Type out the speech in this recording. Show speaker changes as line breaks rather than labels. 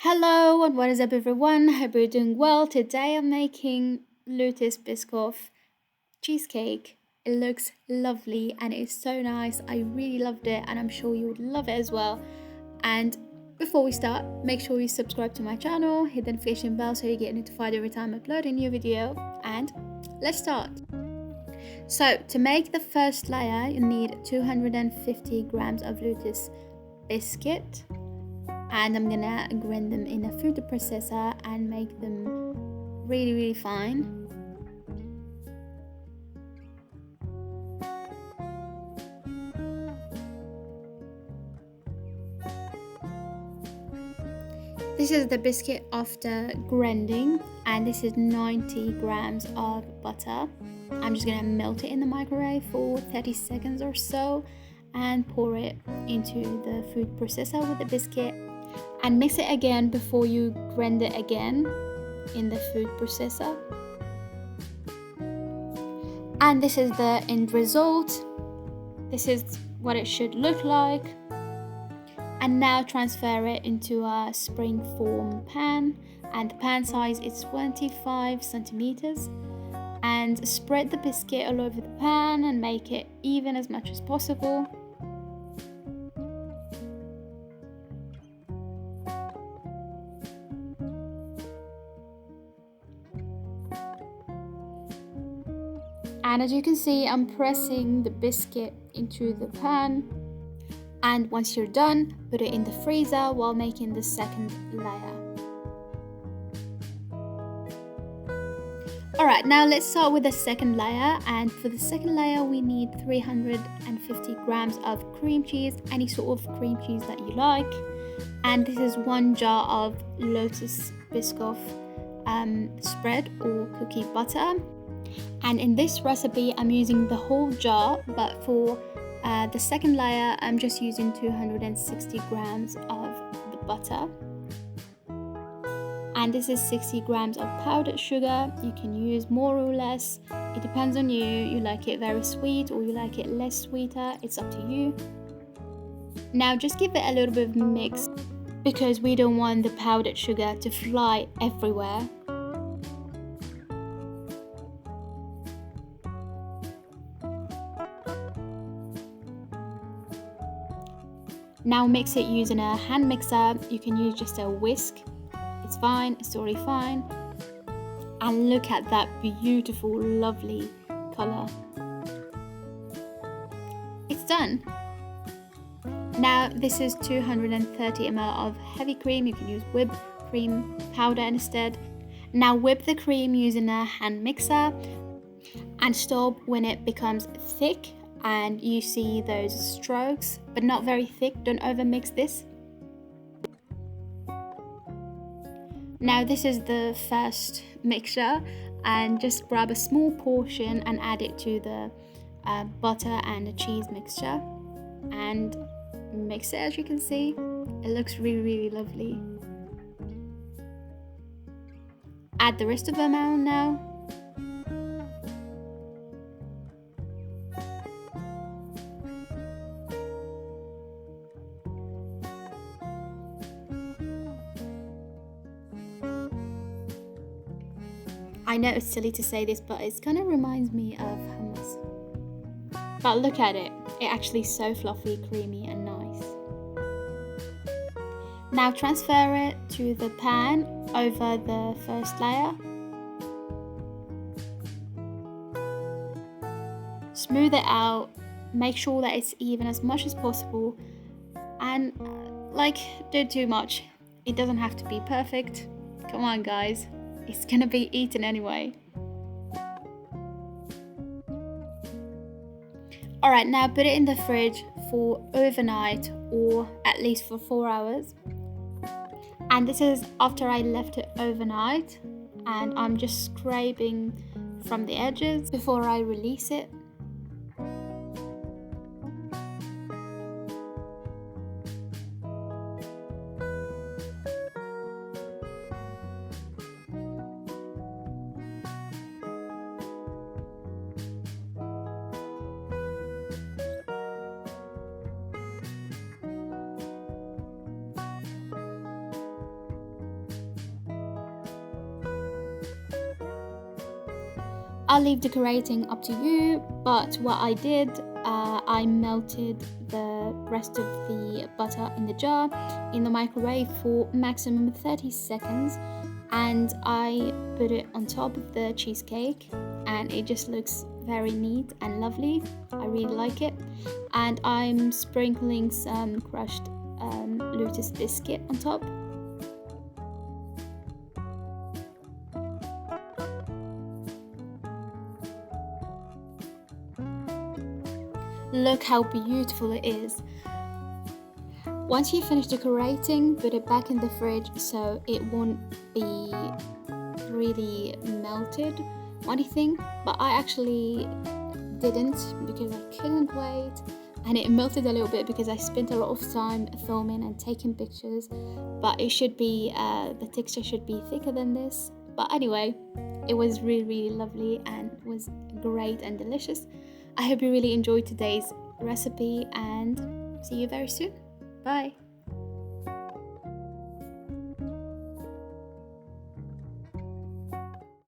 Hello and what is up everyone? Hope you're doing well. Today I'm making lotus biscoff cheesecake. It looks lovely and it's so nice. I really loved it and I'm sure you would love it as well. And before we start, make sure you subscribe to my channel, hit the notification bell so you get notified every time I upload a new video. And let's start. So to make the first layer, you need 250 grams of lotus biscuit. And I'm gonna grind them in a food processor and make them really fine. This is the biscuit after grinding, and this is 90 grams of butter. I'm just gonna melt it in the microwave for 30 seconds or so and pour it into the food processor with the biscuit. And mix it again before you grind it again in the food processor. And this is the end result. This is what it should look like. And now transfer it into a springform pan, and the pan size is 25 centimeters. And spread the biscuit all over the pan and make it even as much as possible. And as you can see, I'm pressing the biscuit into the pan. And once you're done, put it in the freezer while making the second layer. Alright, now let's start with the second layer. And for the second layer, we need 350 grams of cream cheese, any sort of cream cheese that you like. And this is 1 jar of lotus biscoff spread or cookie butter. And in this recipe, I'm using the whole jar, but for the second layer, I'm just using 260 grams of the butter. And this is 60 grams of powdered sugar. You can use more or less. It depends on you. You like it very sweet or you like it less sweeter. It's up to you. Now just give it a little bit of mix because we don't want the powdered sugar to fly everywhere. Now mix it using a hand mixer. You can use just a whisk. It's fine, it's already fine. And look at that beautiful, lovely color. It's done. Now this is 230 ml of heavy cream. You can use whipped cream powder instead. Now whip the cream using a hand mixer and stop when it becomes thick and you see those strokes, but not very thick. Don't overmix this. Now this is the first mixture, and just grab a small portion and add it to the butter and the cheese mixture and mix it. As you can see, it looks really lovely. Add the rest of the amount now. I know it's silly to say this, but it kind of reminds me of hummus. But look at it. It's actually so fluffy, creamy and nice. Now transfer it to the pan over the first layer. Smooth it out. Make sure that it's even as much as possible. And don't too much. It doesn't have to be perfect. Come on, guys. It's gonna be eaten anyway. Alright, now put it in the fridge for overnight or at least for 4 hours. And this is after I left it overnight, and I'm just scraping from the edges before I release it. I'll leave decorating up to you, but what I did, I melted the rest of the butter in the jar in the microwave for maximum 30 seconds, and I put it on top of the cheesecake, and it just looks very neat and lovely. I really like it. And I'm sprinkling some crushed lotus biscuit on top. Look how beautiful it is. Once you finish decorating, put it back in the fridge so it won't be really melted or anything. But I actually didn't because I couldn't wait, and it melted a little bit because I spent a lot of time filming and taking pictures. But it should be, the texture should be thicker than this. But anyway, it was really lovely and it was great and delicious. I hope you really enjoyed today's recipe, and see you very soon. Bye.